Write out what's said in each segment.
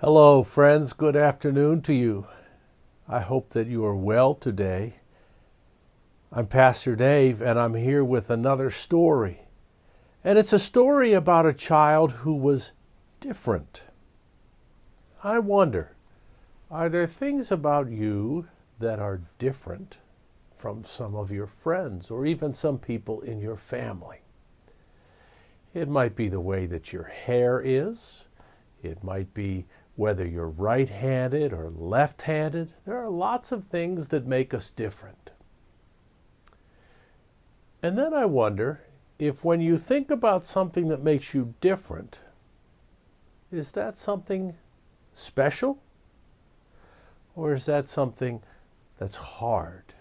Hello, friends. Good afternoon to you. I hope that you are well today. I'm Pastor Dave, and I'm here with another story. And it's a story about a child who was different. I wonder, are there things about you that are different from some of your friends or even some people in your family? It might be the way that your hair is. It might be whether you're right-handed or left-handed. There are lots of things that make us different. And then I wonder if when you think about something that makes you different, is that something special? Or is that something that's hard?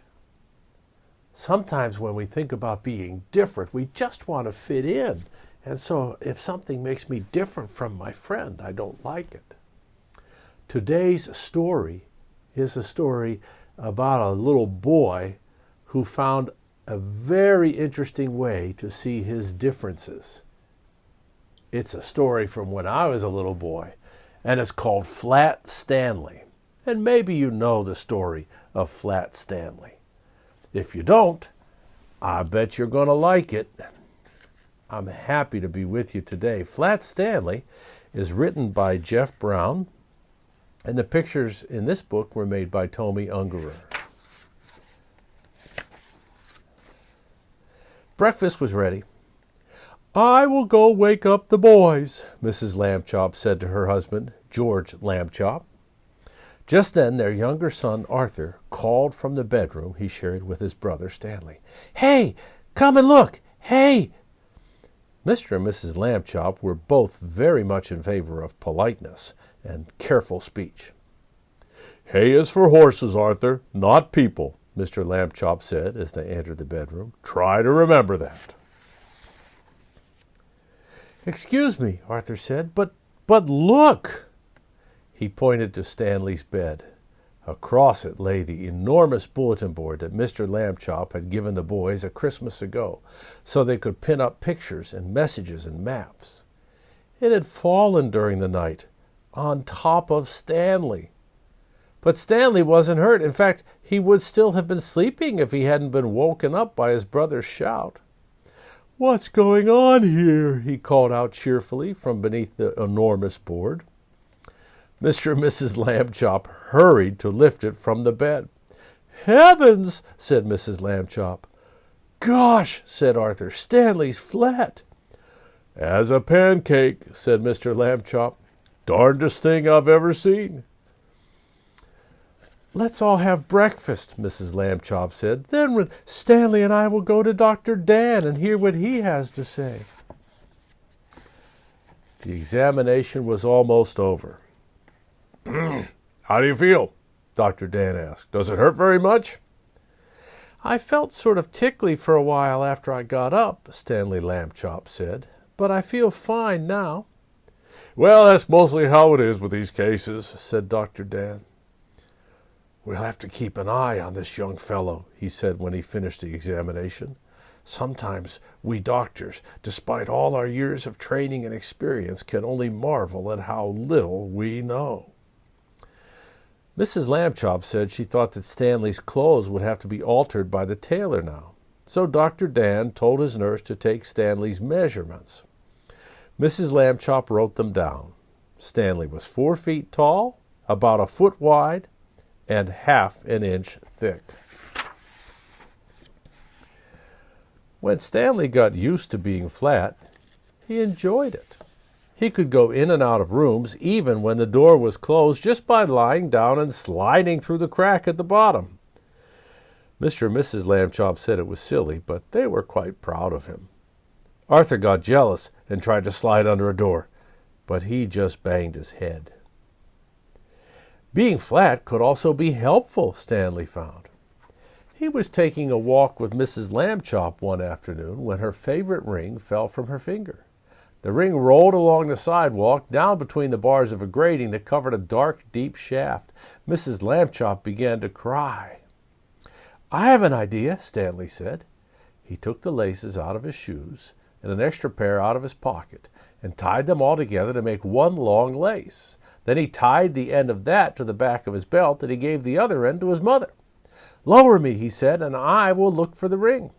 Sometimes when we think about being different, we just want to fit in. And so if something makes me different from my friend, I don't like it. Today's story is a story about a little boy who found a very interesting way to see his differences. It's a story from when I was a little boy, and it's called Flat Stanley. And maybe you know the story of Flat Stanley. If you don't, I bet you're going to like it. I'm happy to be with you today. Flat Stanley is written by Jeff Brown, and the pictures in this book were made by Tommy Ungerer. Breakfast was ready. "I will go wake up the boys," Mrs. Lambchop said to her husband, George Lambchop. Just then their younger son, Arthur, called from the bedroom he shared with his brother Stanley. "Hey, come and look! Hey!" Mr. and Mrs. Lambchop were both very much in favor of politeness and careful speech. "Hay is for horses, Arthur, not people," Mr. Lambchop said as they entered the bedroom. "Try to remember that." "Excuse me," Arthur said, but look!" He pointed to Stanley's bed. Across it lay the enormous bulletin board that Mr. Lambchop had given the boys a Christmas ago, so they could pin up pictures and messages and maps. It had fallen during the night, on top of Stanley. But Stanley wasn't hurt. In fact, he would still have been sleeping if he hadn't been woken up by his brother's shout. "What's going on here?" he called out cheerfully from beneath the enormous board. Mr. and Mrs. Lambchop hurried to lift it from the bed. "Heavens!" said Mrs. Lambchop. "Gosh!" said Arthur. "Stanley's flat." "As a pancake," said Mr. Lambchop. "Darndest thing I've ever seen." "Let's all have breakfast," Mrs. Lambchop said. "Then Stanley and I will go to Dr. Dan and hear what he has to say." The examination was almost over. "How do you feel?" Dr. Dan asked. "Does it hurt very much?" "I felt sort of tickly for a while after I got up," Stanley Lambchop said, "but I feel fine now." "Well, that's mostly how it is with these cases," said Dr. Dan. "We'll have to keep an eye on this young fellow," he said when he finished the examination. "Sometimes we doctors, despite all our years of training and experience, can only marvel at how little we know." Mrs. Lambchop said she thought that Stanley's clothes would have to be altered by the tailor now. So Dr. Dan told his nurse to take Stanley's measurements. Mrs. Lambchop wrote them down. Stanley was 4 feet tall, about a foot wide, and half an inch thick. When Stanley got used to being flat, he enjoyed it. He could go in and out of rooms even when the door was closed just by lying down and sliding through the crack at the bottom. Mr. and Mrs. Lambchop said it was silly, but they were quite proud of him. Arthur got jealous and tried to slide under a door, but he just banged his head. Being flat could also be helpful, Stanley found. He was taking a walk with Mrs. Lambchop one afternoon when her favorite ring fell from her finger. The ring rolled along the sidewalk, down between the bars of a grating that covered a dark, deep shaft. Mrs. Lambchop began to cry. "I have an idea," Stanley said. He took the laces out of his shoes and an extra pair out of his pocket and tied them all together to make one long lace. Then he tied the end of that to the back of his belt, and he gave the other end to his mother. "Lower me," he said, "and I will look for the ring."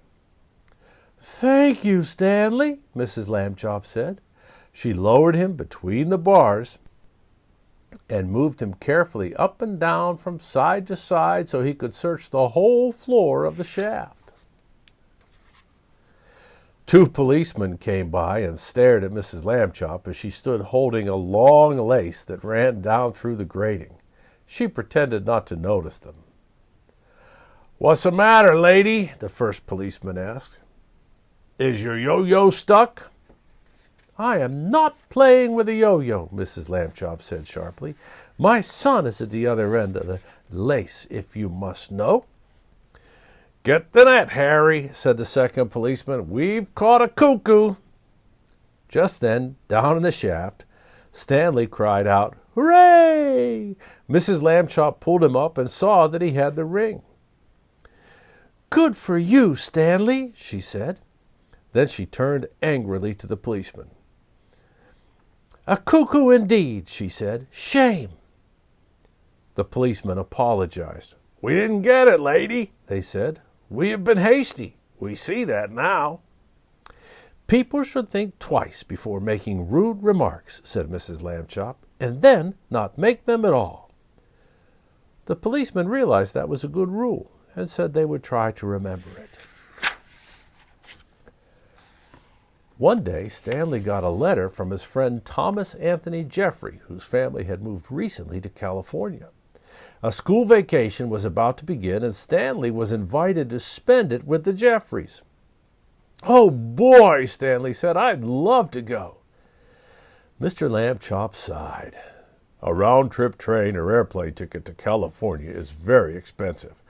"Thank you, Stanley," Mrs. Lambchop said. She lowered him between the bars and moved him carefully up and down from side to side so he could search the whole floor of the shaft. 2 policemen came by and stared at Mrs. Lambchop as she stood holding a long lace that ran down through the grating. She pretended not to notice them. "What's the matter, lady?" the first policeman asked. "Is your yo-yo stuck?" "I am not playing with a yo-yo," Mrs. Lambchop said sharply. "My son is at the other end of the lace, if you must know." "Get the net, Harry," said the second policeman. "We've caught a cuckoo." Just then, down in the shaft, Stanley cried out, "Hooray!" Mrs. Lambchop pulled him up and saw that he had the ring. "Good for you, Stanley," she said. Then she turned angrily to the policeman. "A cuckoo indeed," she said. "Shame." The policeman apologized. "We didn't get it, lady," they said. "We have been hasty. We see that now." "People should think twice before making rude remarks," said Mrs. Lambchop, "and then not make them at all." The policeman realized that was a good rule and said they would try to remember it. One day, Stanley got a letter from his friend Thomas Anthony Jeffrey, whose family had moved recently to California. A school vacation was about to begin, and Stanley was invited to spend it with the Jeffreys. "Oh, boy," Stanley said, "I'd love to go." Mr. Lambchop sighed. "A round-trip train or airplane ticket to California is very expensive.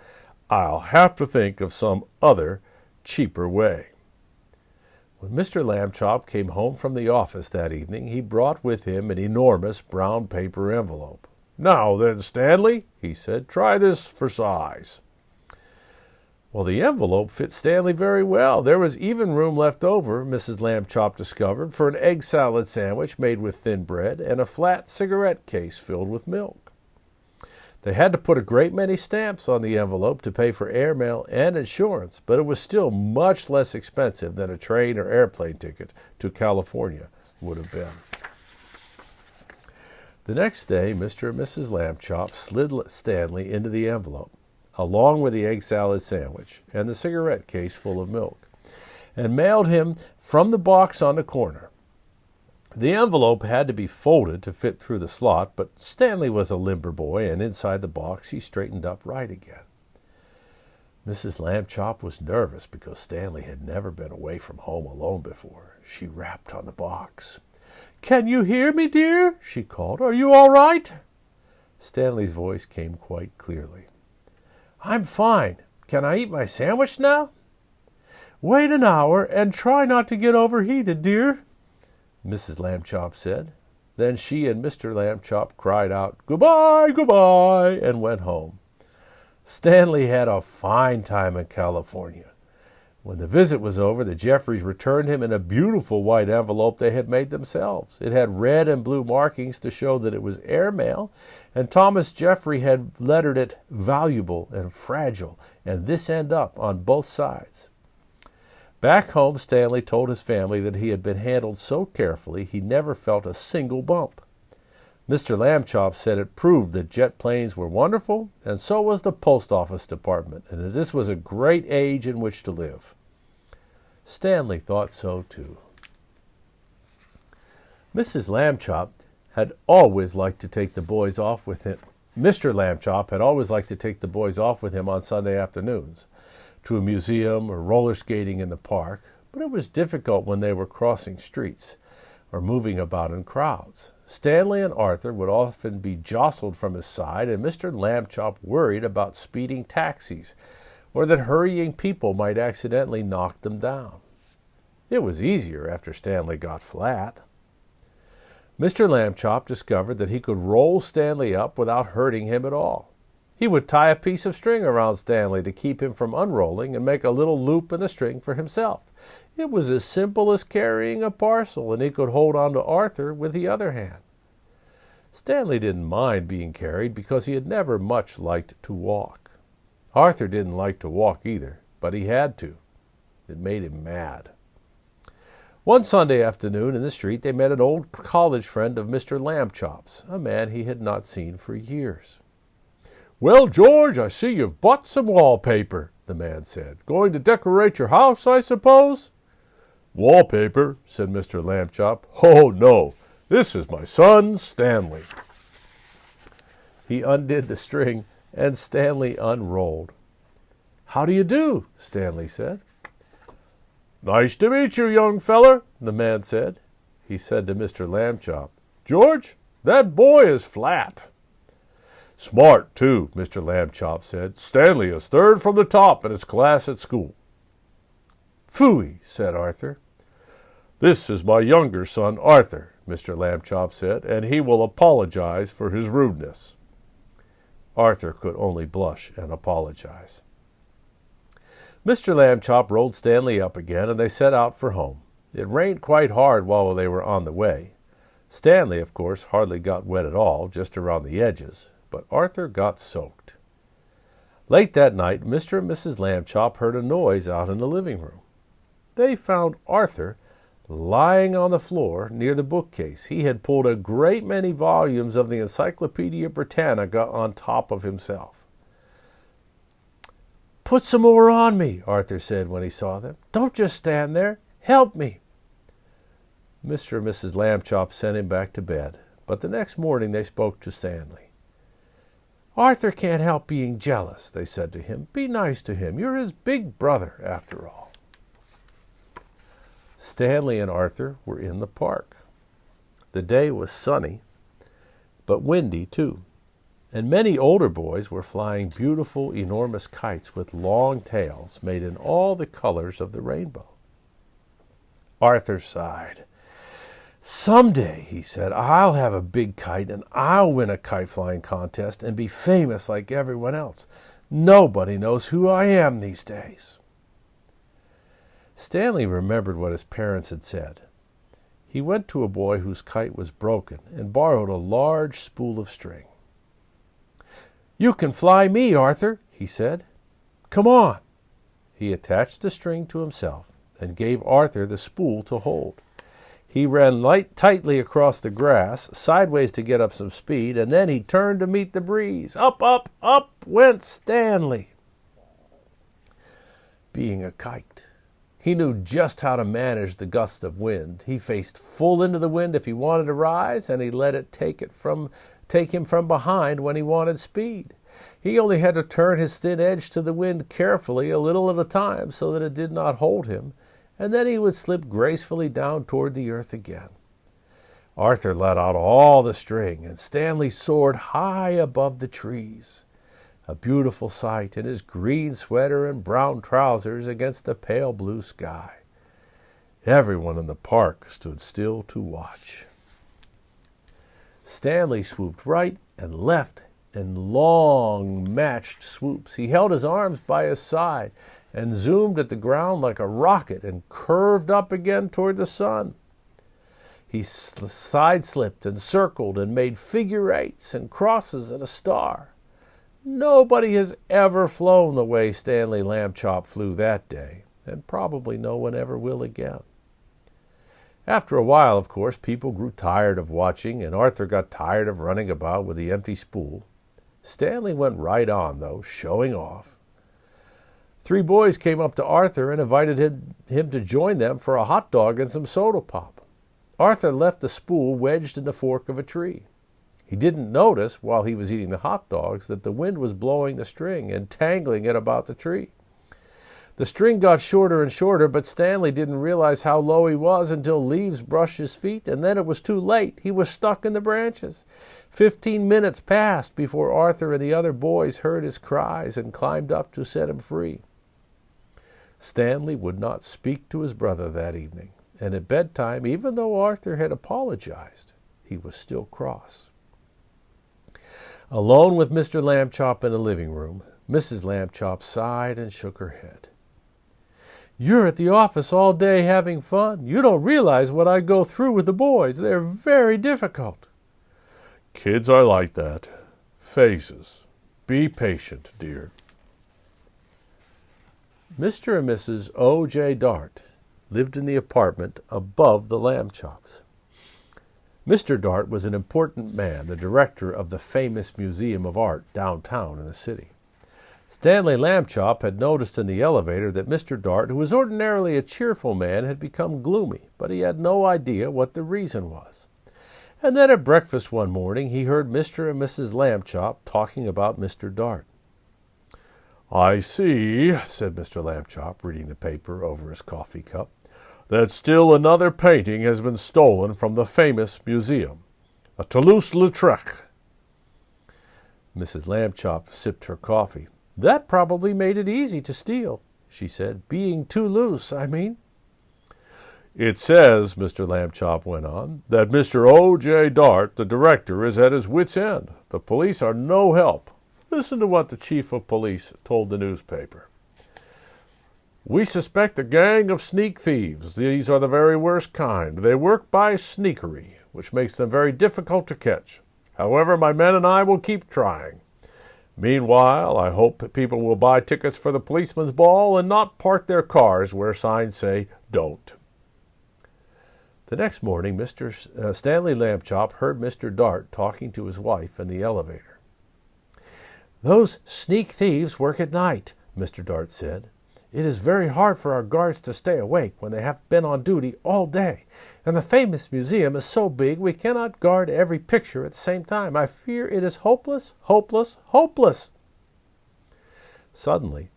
I'll have to think of some other, cheaper way." When Mr. Lambchop came home from the office that evening, he brought with him an enormous brown paper envelope. "Now then, Stanley," he said, "try this for size." Well, the envelope fit Stanley very well. There was even room left over, Mrs. Lambchop discovered, for an egg salad sandwich made with thin bread and a flat cigarette case filled with milk. They had to put a great many stamps on the envelope to pay for airmail and insurance, but it was still much less expensive than a train or airplane ticket to California would have been. The next day, Mr. and Mrs. Lambchop slid Stanley into the envelope, along with the egg salad sandwich and the cigarette case full of milk, and mailed him from the box on the corner. The envelope had to be folded to fit through the slot, but Stanley was a limber boy, and inside the box he straightened up right again. Mrs. Lambchop was nervous because Stanley had never been away from home alone before. She rapped on the box. "Can you hear me, dear?" she called. "Are you all right?" Stanley's voice came quite clearly. "I'm fine. Can I eat my sandwich now?" "Wait an hour and try not to get overheated, dear," Mrs. Lambchop said. Then she and Mr. Lambchop cried out, "Goodbye, goodbye," and went home. Stanley had a fine time in California. When the visit was over, the Jeffreys returned him in a beautiful white envelope they had made themselves. It had red and blue markings to show that it was airmail, and Thomas Jeffrey had lettered it "valuable" and "fragile," and this end up on both sides. Back home, Stanley told his family that he had been handled so carefully he never felt a single bump. Mr. Lambchop said it proved that jet planes were wonderful, and so was the post office department, and that this was a great age in which to live. Stanley thought so too. Mrs. Lambchop had always liked to take the boys off with him. Mr. Lambchop had always liked to take the boys off with him on Sunday afternoons, to a museum or roller skating in the park, but it was difficult when they were crossing streets or moving about in crowds. Stanley and Arthur would often be jostled from his side, and Mr. Lambchop worried about speeding taxis or that hurrying people might accidentally knock them down. It was easier after Stanley got flat. Mr. Lambchop discovered that he could roll Stanley up without hurting him at all. He would tie a piece of string around Stanley to keep him from unrolling and make a little loop in the string for himself. It was as simple as carrying a parcel, and he could hold on to Arthur with the other hand. Stanley didn't mind being carried because he had never much liked to walk. Arthur didn't like to walk either, but he had to. It made him mad. One Sunday afternoon in the street they met an old college friend of Mr. Lambchop's, a man he had not seen for years. "Well, George, I see you've bought some wallpaper," the man said. "Going to decorate your house, I suppose?" "Wallpaper," said Mr. Lambchop. "Oh, no. This is my son, Stanley." He undid the string, and Stanley unrolled. "How do you do?" Stanley said. "Nice to meet you, young feller," the man said. He said to Mr. Lambchop, "George, that boy is flat." "Smart, too," Mr. Lambchop said. "Stanley is third from the top in his class at school." "Phooey," said Arthur. "This is my younger son, Arthur," Mr. Lambchop said, "and he will apologize for his rudeness." Arthur could only blush and apologize. Mr. Lambchop rolled Stanley up again, and they set out for home. It rained quite hard while they were on the way. Stanley, of course, hardly got wet at all, just around the edges, but Arthur got soaked. Late that night, Mr. and Mrs. Lambchop heard a noise out in the living room. They found Arthur lying on the floor near the bookcase. He had pulled a great many volumes of the Encyclopedia Britannica on top of himself. "Put some more on me," Arthur said when he saw them. "Don't just stand there. Help me." Mr. and Mrs. Lambchop sent him back to bed, but the next morning they spoke to Stanley. "Arthur can't help being jealous," they said to him. "Be nice to him. You're his big brother, after all." Stanley and Arthur were in the park. The day was sunny, but windy too, and many older boys were flying beautiful, enormous kites with long tails made in all the colors of the rainbow. Arthur sighed. "Someday," he said, "I'll have a big kite, and I'll win a kite-flying contest and be famous like everyone else. Nobody knows who I am these days." Stanley remembered what his parents had said. He went to a boy whose kite was broken and borrowed a large spool of string. "You can fly me, Arthur," he said. "Come on." He attached the string to himself and gave Arthur the spool to hold. He ran tightly across the grass, sideways to get up some speed, and then he turned to meet the breeze. Up, up, up went Stanley. Being a kite, he knew just how to manage the gusts of wind. He faced full into the wind if he wanted to rise, and he let it take him from behind when he wanted speed. He only had to turn his thin edge to the wind carefully, a little at a time, so that it did not hold him, and then he would slip gracefully down toward the earth again. Arthur let out all the string, and Stanley soared high above the trees. A beautiful sight in his green sweater and brown trousers against the pale blue sky. Everyone in the park stood still to watch. Stanley swooped right and left in long matched swoops. He held his arms by his side and zoomed at the ground like a rocket and curved up again toward the sun. He side-slipped and circled and made figure eights and crosses and a star. Nobody has ever flown the way Stanley Lambchop flew that day, and probably no one ever will again. After a while, of course, people grew tired of watching, and Arthur got tired of running about with the empty spool. Stanley went right on, though, showing off. 3 boys came up to Arthur and invited him to join them for a hot dog and some soda pop. Arthur left the spool wedged in the fork of a tree. He didn't notice, while he was eating the hot dogs, that the wind was blowing the string and tangling it about the tree. The string got shorter and shorter, but Stanley didn't realize how low he was until leaves brushed his feet, and then it was too late. He was stuck in the branches. 15 minutes passed before Arthur and the other boys heard his cries and climbed up to set him free. Stanley would not speak to his brother that evening, and at bedtime, even though Arthur had apologized, he was still cross. Alone with Mr. Lambchop in the living room, Mrs. Lambchop sighed and shook her head. "You're at the office all day having fun. You don't realize what I go through with the boys. They're very difficult." Kids are like that. Phases. Be patient, dear. Mr. and Mrs. O.J. Dart lived in the apartment above the lamb chops. Mr. Dart was an important man, the director of the famous Museum of Art downtown in the city. Stanley Lambchop had noticed in the elevator that Mr. Dart, who was ordinarily a cheerful man, had become gloomy, but he had no idea what the reason was. And then at breakfast one morning he heard Mr. and Mrs. Lambchop talking about Mr. Dart. "I see," said Mr. Lambchop, reading the paper over his coffee cup, "that still another painting has been stolen from the famous museum, a Toulouse-Lautrec." Mrs. Lambchop sipped her coffee. "That probably made it easy to steal," she said. "Being too loose, I mean." "It says," Mr. Lambchop went on, "that Mr. O.J. Dart, the director, is at his wit's end. The police are no help. Listen to what the chief of police told the newspaper. "We suspect a gang of sneak thieves. These are the very worst kind. They work by sneakery, which makes them very difficult to catch. However, my men and I will keep trying. Meanwhile, I hope people will buy tickets for the policeman's ball and not park their cars where signs say, 'Don't.'" The next morning, Mr. Stanley Lambchop heard Mr. Dart talking to his wife in the elevator. "Those sneak thieves work at night," Mr. Dart said. "It is very hard for our guards to stay awake when they have been on duty all day. And the famous museum is so big we cannot guard every picture at the same time. I fear it is hopeless, hopeless, hopeless." Suddenly,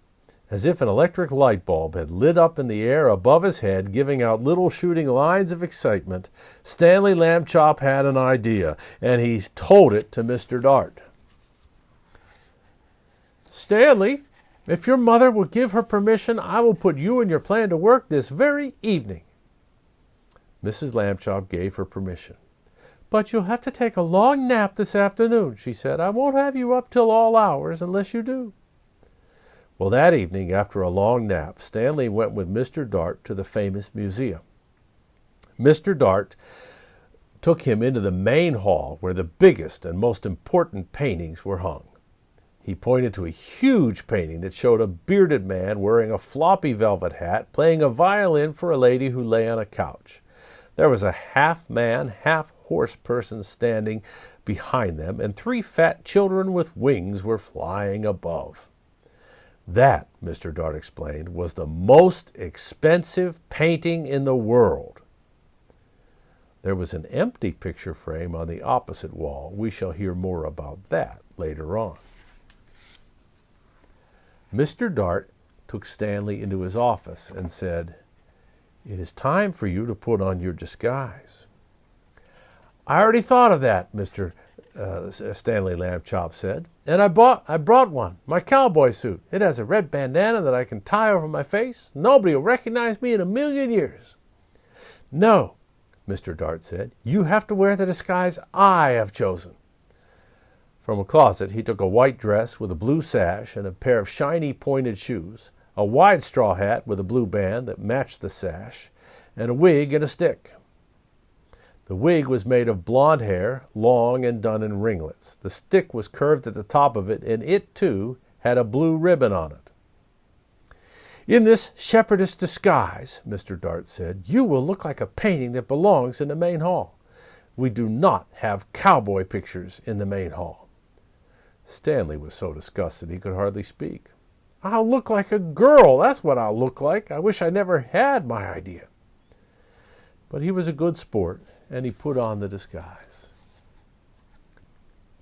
as if an electric light bulb had lit up in the air above his head, giving out little shooting lines of excitement, Stanley Lambchop had an idea, and he told it to Mr. Dart. "Stanley, if your mother will give her permission, I will put you and your plan to work this very evening." Mrs. Lambchop gave her permission. "But you'll have to take a long nap this afternoon," she said. "I won't have you up till all hours unless you do." Well, that evening, after a long nap, Stanley went with Mr. Dart to the famous museum. Mr. Dart took him into the main hall where the biggest and most important paintings were hung. He pointed to a huge painting that showed a bearded man wearing a floppy velvet hat playing a violin for a lady who lay on a couch. There was a half-man, half-horse person standing behind them, and 3 fat children with wings were flying above. That, Mr. Dart explained, was the most expensive painting in the world. There was an empty picture frame on the opposite wall. We shall hear more about that later on. Mr. Dart took Stanley into his office and said, "It is time for you to put on your disguise." "I already thought of that," Mr. Stanley Lambchop said, "and I brought one, my cowboy suit. It has a red bandana that I can tie over my face. Nobody will recognize me in a million years." "No," Mr. Dart said, "you have to wear the disguise I have chosen." From a closet he took a white dress with a blue sash and a pair of shiny pointed shoes, a wide straw hat with a blue band that matched the sash, and a wig and a stick. The wig was made of blonde hair, long and done in ringlets. The stick was curved at the top of it, and it, too, had a blue ribbon on it. "In this shepherdess disguise," Mr. Dart said, "you will look like a painting that belongs in the main hall. We do not have cowboy pictures in the main hall." Stanley was so disgusted he could hardly speak. "I'll look like a girl, that's what I'll look like. I wish I never had my idea." But he was a good sport, and he put on the disguise.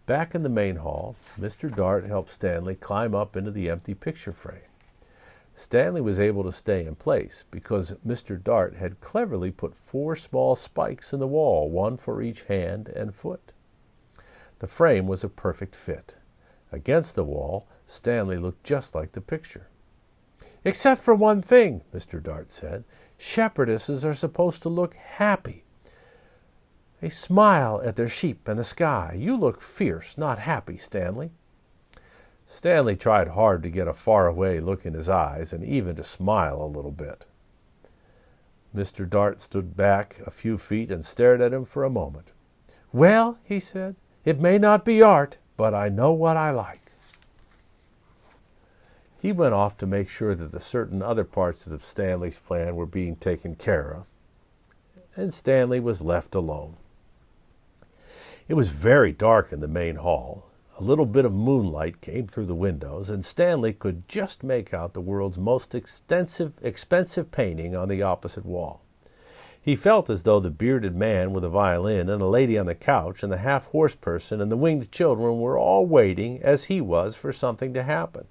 Back in the main hall, Mr. Dart helped Stanley climb up into the empty picture frame. Stanley was able to stay in place because Mr. Dart had cleverly put 4 small spikes in the wall, 1 for each hand and foot. The frame was a perfect fit. Against the wall, Stanley looked just like the picture. "Except for one thing," Mr. Dart said. "Shepherdesses are supposed to look happy. They smile at their sheep and the sky. You look fierce, not happy, Stanley." Stanley tried hard to get a faraway look in his eyes and even to smile a little bit. Mr. Dart stood back a few feet and stared at him for a moment. "Well," he said, It may not be art, but I know what I like." He went off to make sure that the certain other parts of Stanley's plan were being taken care of, and Stanley was left alone. It was very dark in the main hall. A little bit of moonlight came through the windows, and Stanley could just make out the world's most expensive painting on the opposite wall. He felt as though the bearded man with a violin and a lady on the couch and the half-horse person and the winged children were all waiting, as he was, for something to happen.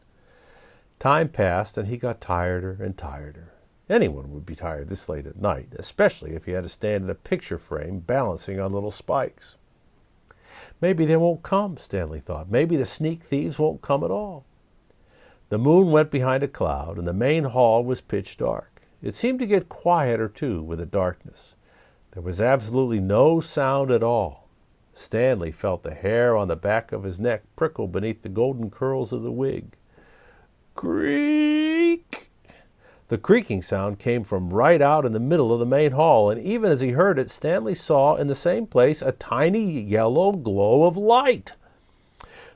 Time passed, and he got tireder and tireder. Anyone would be tired this late at night, especially if he had to stand in a picture frame balancing on little spikes. Maybe they won't come, Stanley thought. Maybe the sneak thieves won't come at all. The moon went behind a cloud, and the main hall was pitch dark. It seemed to get quieter, too, with the darkness. There was absolutely no sound at all. Stanley felt the hair on the back of his neck prickle beneath the golden curls of the wig. Creak! The creaking sound came from right out in the middle of the main hall, and even as he heard it, Stanley saw in the same place a tiny yellow glow of light.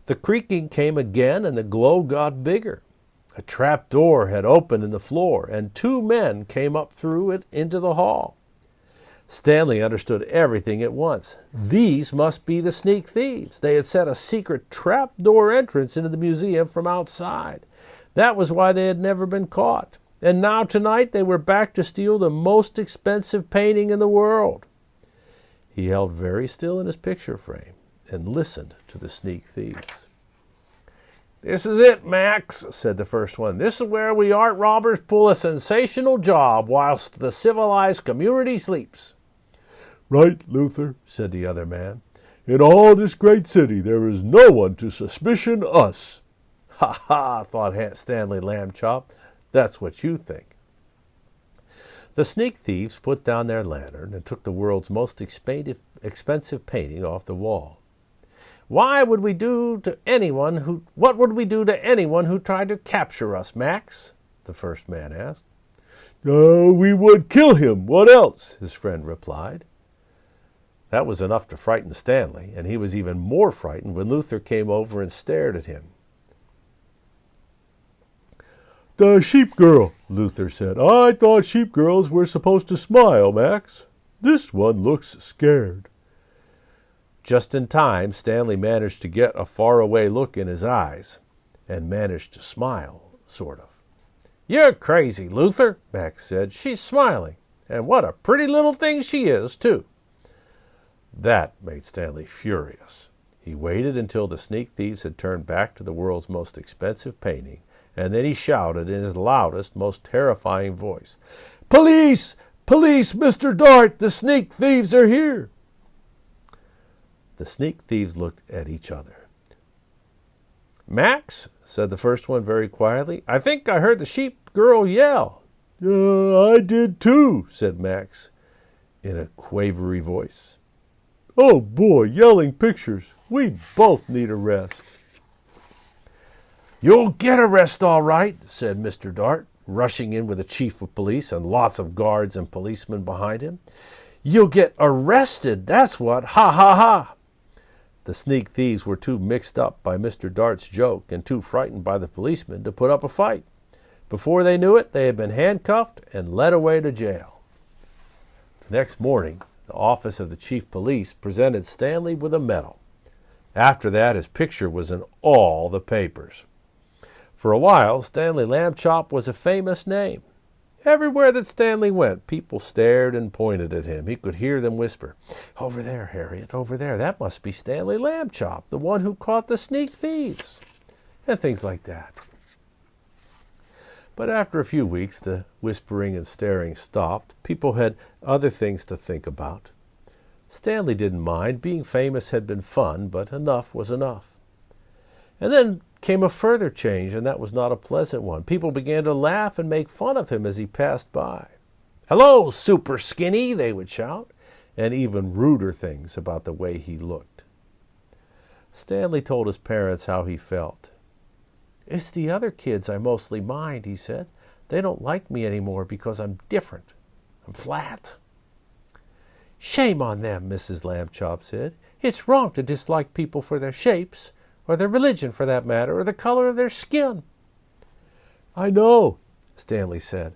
The creaking came again, and the glow got bigger. A trap door had opened in the floor, and 2 men came up through it into the hall. Stanley understood everything at once. These must be the sneak thieves. They had set a secret trap door entrance into the museum from outside. That was why they had never been caught. And now tonight they were back to steal the most expensive painting in the world. He held very still in his picture frame and listened to the sneak thieves. "This is it, Max," said the first one. "This is where we art robbers pull a sensational job whilst the civilized community sleeps." "Right, Luther," said the other man. "In all this great city there is no one to suspicion us." "Ha ha," thought Stanley Lambchop. "That's what you think." The sneak thieves put down their lantern and took the world's most expensive painting off the wall. What would we do to anyone who tried to capture us, Max?" the first man asked. We would kill him. What else?" his friend replied. That was enough to frighten Stanley, and he was even more frightened when Luther came over and stared at him. "The sheep girl," Luther said. "I thought sheep girls were supposed to smile, Max. This one looks scared." Just in time, Stanley managed to get a faraway look in his eyes, and managed to smile, sort of. "You're crazy, Luther," Max said. "She's smiling, and what a pretty little thing she is, too." That made Stanley furious. He waited until the sneak thieves had turned back to the world's most expensive painting, and then he shouted in his loudest, most terrifying voice, "Police! Police, Mr. Dart! The sneak thieves are here!" The sneak thieves looked at each other. "Max," said the first one very quietly, "I think I heard the sheep girl yell." "I did too," said Max in a quavery voice. "Oh boy, yelling pictures. We both need a rest." "You'll get a rest all right," said Mr. Dart, rushing in with a chief of police and lots of guards and policemen behind him. "You'll get arrested, that's what. Ha, ha, ha." The sneak thieves were too mixed up by Mr. Dart's joke and too frightened by the policemen to put up a fight. Before they knew it, they had been handcuffed and led away to jail. The next morning, the office of the chief police presented Stanley with a medal. After that, his picture was in all the papers. For a while, Stanley Lambchop was a famous name. Everywhere that Stanley went, people stared and pointed at him. He could hear them whisper, "Over there, Harriet, over there. That must be Stanley Lambchop, the one who caught the sneak thieves," and things like that. But after a few weeks, the whispering and staring stopped. People had other things to think about. Stanley didn't mind. Being famous had been fun, but enough was enough. And then came a further change, and that was not a pleasant one. People began to laugh and make fun of him as he passed by. "Hello, super skinny," they would shout, and even ruder things about the way he looked. Stanley told his parents how he felt. "It's the other kids I mostly mind," he said. "They don't like me anymore because I'm different. I'm flat." "Shame on them," Mrs. Lambchop said. "It's wrong to dislike people for their shapes, or their religion for that matter, or the color of their skin." "I know," Stanley said.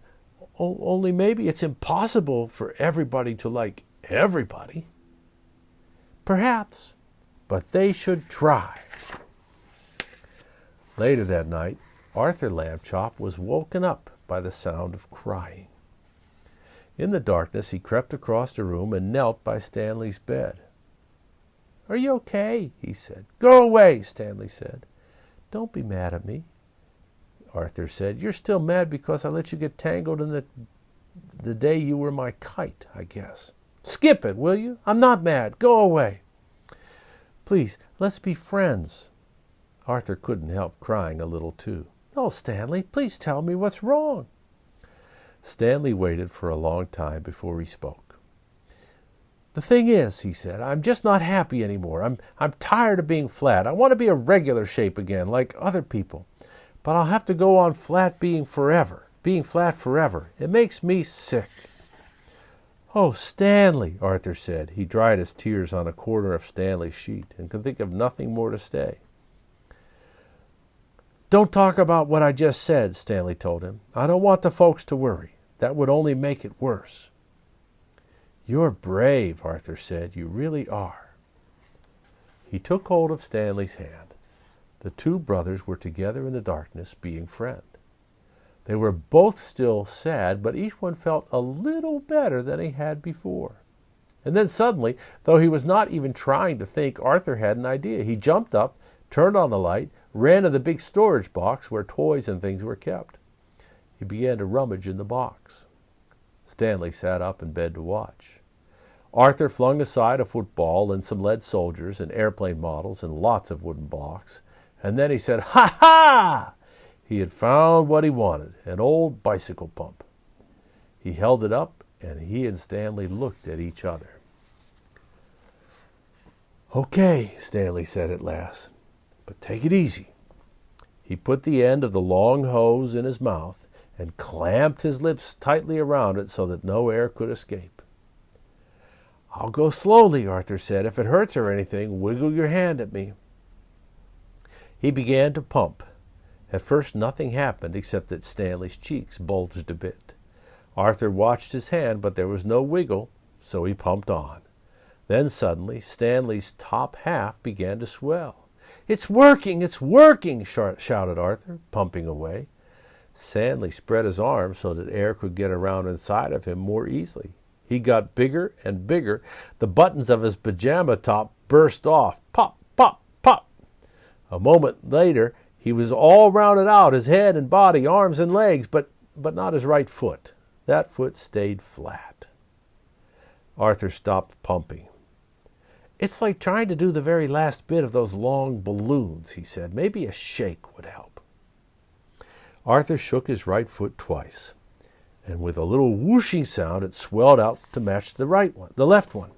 "Only maybe it's impossible for everybody to like everybody." "Perhaps, but they should try." Later that night, Arthur Lambchop was woken up by the sound of crying. In the darkness, he crept across the room and knelt by Stanley's bed. "Are you okay?" he said. "Go away," Stanley said. "Don't be mad at me," Arthur said. "You're still mad because I let you get tangled in the day you were my kite, I guess. Skip it, will you? I'm not mad. Go away." "Please, let's be friends." Arthur couldn't help crying a little too. "Oh, Stanley, please tell me what's wrong." Stanley waited for a long time before he spoke. "The thing is," he said, "I'm just not happy anymore. I'm tired of being flat. I want to be a regular shape again, like other people. But I'll have to go on being flat forever. It makes me sick." "Oh, Stanley," Arthur said. He dried his tears on a corner of Stanley's sheet and could think of nothing more to say. "Don't talk about what I just said," Stanley told him. "I don't want the folks to worry. That would only make it worse." "You're brave," Arthur said. "You really are." He took hold of Stanley's hand. The two brothers were together in the darkness, being friends. They were both still sad, but each one felt a little better than he had before. And then suddenly, though he was not even trying to think, Arthur had an idea. He jumped up, turned on the light, ran to the big storage box where toys and things were kept. He began to rummage in the box. Stanley sat up in bed to watch. Arthur flung aside a football and some lead soldiers and airplane models and lots of wooden blocks, and then he said, "Ha ha!" He had found what he wanted, an old bicycle pump. He held it up, and he and Stanley looked at each other. "Okay," Stanley said at last, "but take it easy." He put the end of the long hose in his mouth and clamped his lips tightly around it so that no air could escape. "I'll go slowly," Arthur said. "If it hurts or anything, wiggle your hand at me." He began to pump. At first nothing happened except that Stanley's cheeks bulged a bit. Arthur watched his hand, but there was no wiggle, so he pumped on. Then suddenly Stanley's top half began to swell. It's working! Shouted Arthur, pumping away. Stanley spread his arms so that air could get around inside of him more easily. He got bigger and bigger. The buttons of his pajama top burst off. Pop, pop, pop. A moment later, he was all rounded out, his head and body, arms and legs, but not his right foot. That foot stayed flat. Arthur stopped pumping. "It's like trying to do the very last bit of those long balloons," he said. "Maybe a shake would help." Arthur shook his right foot twice, and with a little whooshing sound it swelled out to match the left one.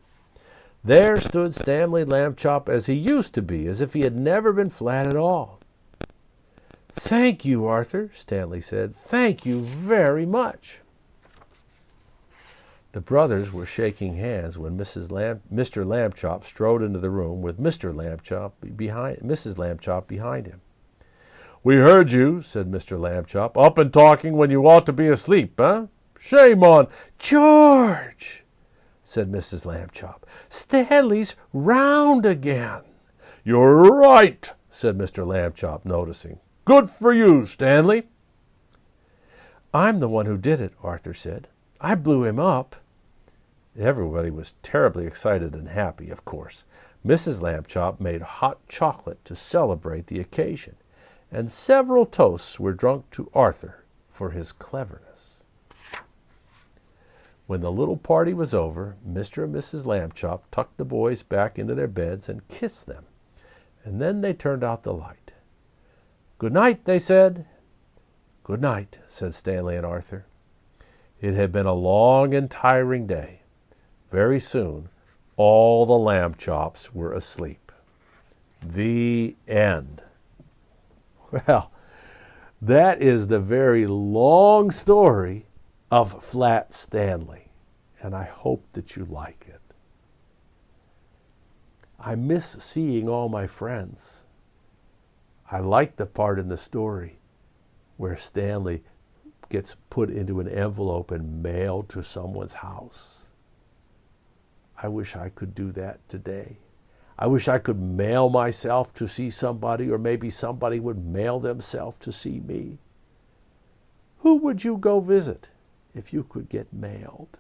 There stood Stanley Lambchop as he used to be, as if he had never been flat at all. "Thank you, Arthur," Stanley said. "Thank you very much." The brothers were shaking hands when Mr. Lambchop strode into the room with Mrs. Lambchop behind him. "We heard you," said Mr. Lambchop. "Up and talking when you ought to be asleep, eh? Shame on—" "George," said Mrs. Lambchop, "Stanley's round again." "You're right," said Mr. Lambchop, noticing. "Good for you, Stanley." "I'm the one who did it," Arthur said. "I blew him up." Everybody was terribly excited and happy, of course. Mrs. Lambchop made hot chocolate to celebrate the occasion, and several toasts were drunk to Arthur for his cleverness. When the little party was over, Mr. and Mrs. Lambchop tucked the boys back into their beds and kissed them, and then they turned out the light. "Good night," they said. "Good night," said Stanley and Arthur. It had been a long and tiring day. Very soon, all the Lambchops were asleep. The end. Well, that is the very long story of Flat Stanley, and I hope that you like it. I miss seeing all my friends. I like the part in the story where Stanley gets put into an envelope and mailed to someone's house. I wish I could do that today. I wish I could mail myself to see somebody, or maybe somebody would mail themselves to see me. Who would you go visit if you could get mailed?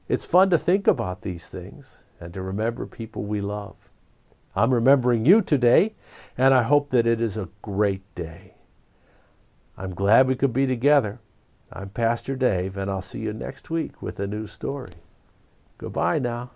It's fun to think about these things and to remember people we love. I'm remembering you today, and I hope that it is a great day. I'm glad we could be together. I'm Pastor Dave, and I'll see you next week with a new story. Goodbye now.